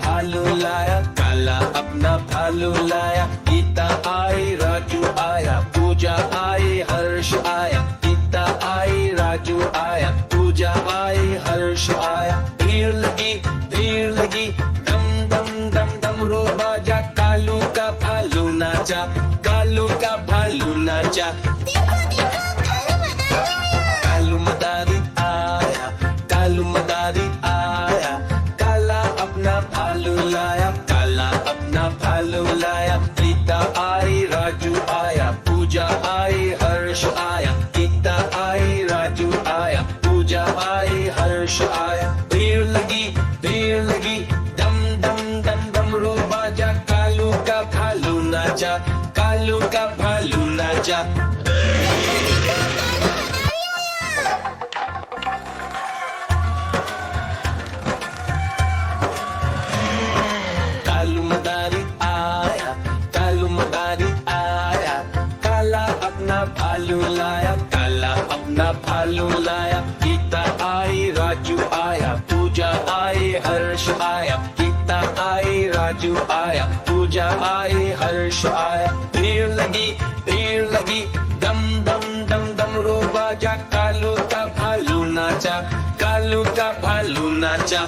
भालू लाया, काला अपना भालू लाया। गीता आई, राजू आया, पूजा आई, हर्ष आया। गीता आई, राजू आया, पूजा आई, हर्ष आया। भीड़ लगी, दम दम दम डमरू बाजा। कालू का भालू नाचा, कालू का भालू नाचा। कालू मदारी आया, कालू मदारी आया। काला अपना भालू लाया, काला अपना भालू लाया। गीता आई, राजू आया, पूजा आई, हर्ष आया। गीता आई, राजू आया, पूजा आई, हर्ष आया। भीड़ लगी, दम दम दम डमरू बाजा। कालू का भालू नाचा, कालू का भालू नाचा। कालू मदारी आया, कालू मदारी आया। काला अपना भालू लाया, काला अपना भालू लाया। गीता आई, राजू आया, पूजा आई, हर्ष आया। गीता आई, राजू आया, पूजा आई, हर्ष आया। भीड़ लगी, दम दम दम डमरू बाजा। कालू का भालू नाचा, कालू का भालू नाचा।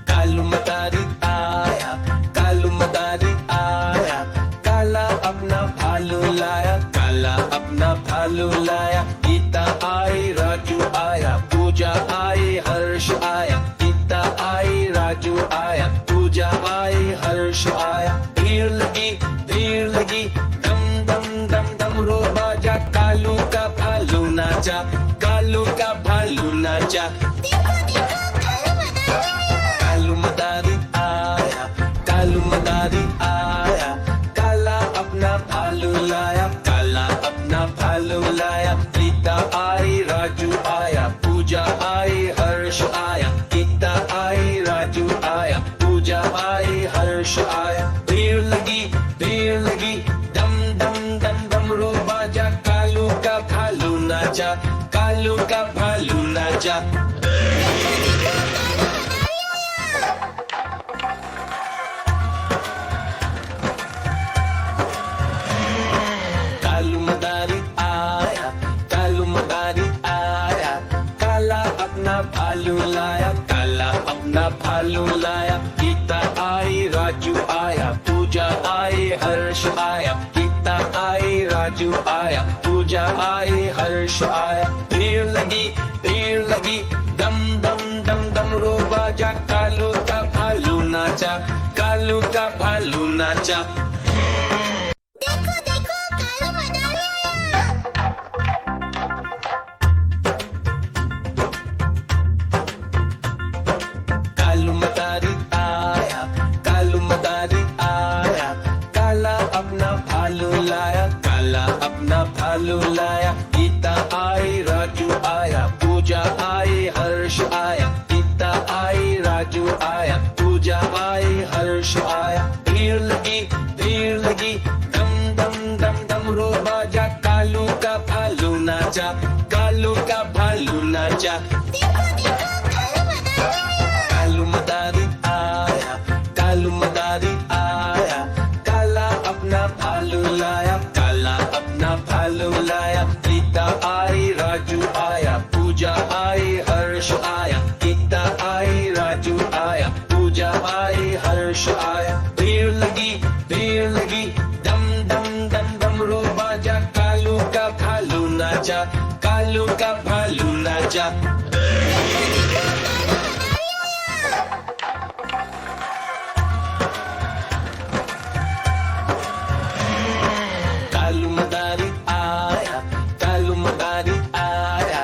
कालू मदारी आया, कालू मदारी आया। काला अपना भालू लाया, काला अपना भालू लाया। गीता आई, राजू आया, पूजा आई, हर्ष आया। गीता आई, राजू आया, पूजा आई, हर्ष आया। भीड़ लगी, दम दम दम डमरू बाजा। कालू का भालू नाचा, कालू का भालू नाचा। कालू मदारी आया, कालू मदारी आया। काला अपना भालू लाया, काला अपना भालू लाया। गीता आई, राजू आया, पूजा आई, हर्ष आया। गीता आई, राजू आया, पूजा आई, हर्ष आया। भीड़ लगी, दम दम दम डमरू बाजा। कालू का भालू नाचा, कालू का भालू नाचा। कालू मदारी आया, कालू मदारी आया। काला अपना भालू लाया, काला अपना भालू लाया। गीता आई, राजू आया, पूजा आई, हर्ष आया। गीता आई, राजू आया, पूजा आई, हर्ष आया। भीड़ लगी, दम दम दम डमरू बाजा। कालू का भालू नाचा, कालू का भालू नाचा। कालू मदारी आया, कालू मदारी आया। काला अपना भालू लाया, काला अपना भालू लाया। गीता आई, राजू आया, पूजा आई, हर्ष आया। गीता आई, राजू आया, पूजा आई, हर्ष आया। भीड़ लगी, दम दम दम डमरू बाजा। कालू का भालू नाचा, कालू का भालू नाचा। कालू मदारी आया, कालू मदारी आया। काला अपना भालू लाया, काला अपना भालू लाया। गीता आई, राजू आया, पूजा आई, हर्ष आया। गीता आई, राजू आया, पूजा आई, हर्ष आया। भीड़ लगी, दम दम दम डमरू बाजा। कालू का भालू नाचा, कालू का भालू नाचा। कालू मदारी आया, कालू मदारी आया।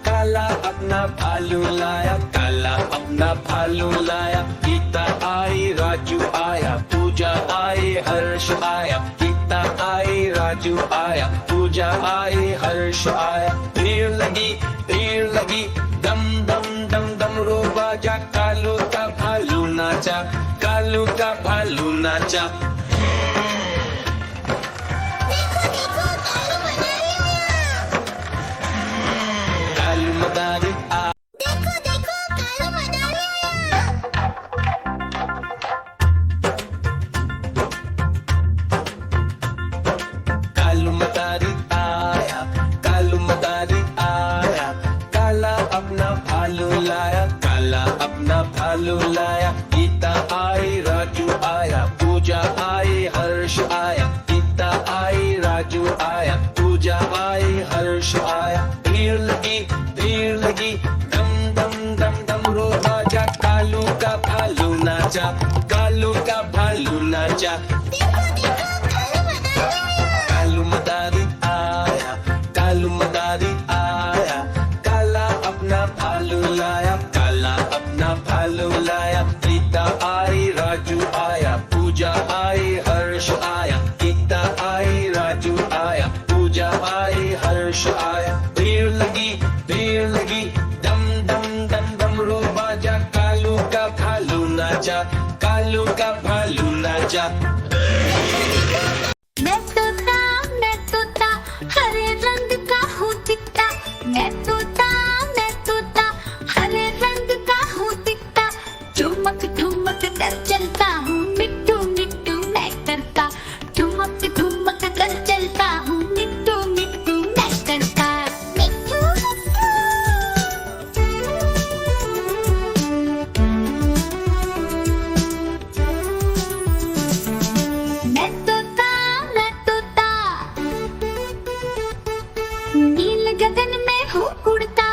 काला अपना भालू लाया, काला अपना भालू लाया। गीता आई, राजू आया, पूजा आई, हर्ष आया। गीता आई, राजू आया, पूजा आई, हर्ष आया। भीड़ लगी, दम दम दम डमरू बाजा। कालू का भालू नाचा, कालू का भालू नाचा। देखो राजू आया, पूजा आई, हर्ष आया। भीड़ लगी, दम दम दम दम रो बाजा, कालू का भालू नाचा, कालू का भालू नाचा। कालू मदारी आया, कालू मदारी आया, काला अपना भालू लाया, काला अपना भालू लाया। गीता आई, राजू आया, पूजा आई, हर्ष आया। गीता आई, राजू आया, पूजा आई, हर्ष आया। भीड़ लगी, दम दम दम दम रो बाजा, कालू का भालू नाचा, कालू का भालू नाचा। मैं तोता हरे रंग का हूँ दिखता। मैं तोता हरे रंग का हूँ दिखता। ठुमक ठुमक कर चलता हूँ, मिट्टू मिट्टू मैं करता। ठुमक ठुमक कर चलता हूँ, मिट्टू मिट्टू मैं करता। मैं तोता नील गगन में हूँ उड़ता।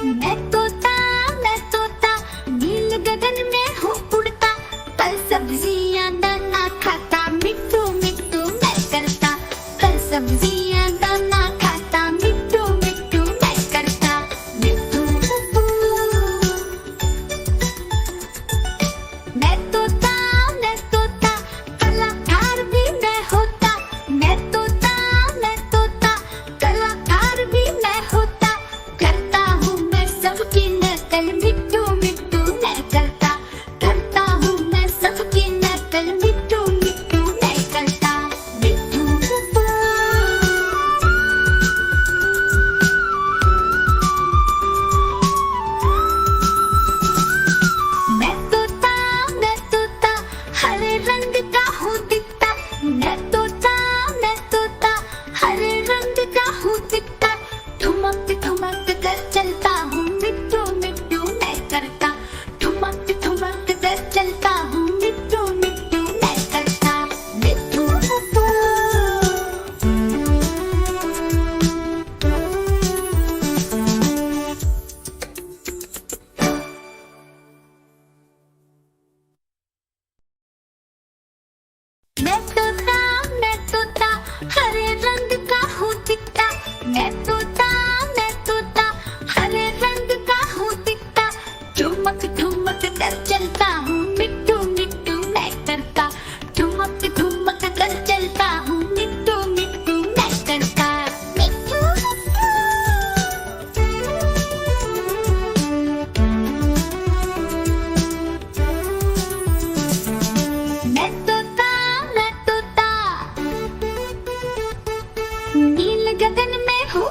मैं तोता नील गगन में हूँ उड़ता। फल सब्जियाँ दाना खाता, मिट्टू मिट्टू मैं करता। फल सब्जियाँ दाना खाता, मिट्टू मिट्टू मैं करता। मिट्टू मैं तोता कलाकार भी मैं होता। मैं तोता कलाकार भी मैं होता। करता हूँ मैं सबकी नकल, मिट्टू मिट्टू मैं करता। करता हूँ मैं सबकी नकल, मिट्टू मिट्टू मैं करता। मिट्टू मैं तोता हरे रंग का हूँ दिखता। मैं तोता हरे रंग का हूँ दिखता। ठुमक ठुमक कर चलता हूँ, मिट्टू मिट्टू मैं करता। ठुमक ठुमक कर चलता हूँ, मिट्टू मिट्टू मैं करता। मिट्टू मैं तोता हरे रंग का हूँ दिखता। मैं तोता हरे रंग का हूँ दिखता। ठुमक ठुमक कर चलता हूँ, मिट्टू मिट्टू मैं करता। ठुमक ठुमक कर चलता हूँ, मिट्टू मिट्टू मैं करता। मैं तोता नील गगन में हूँ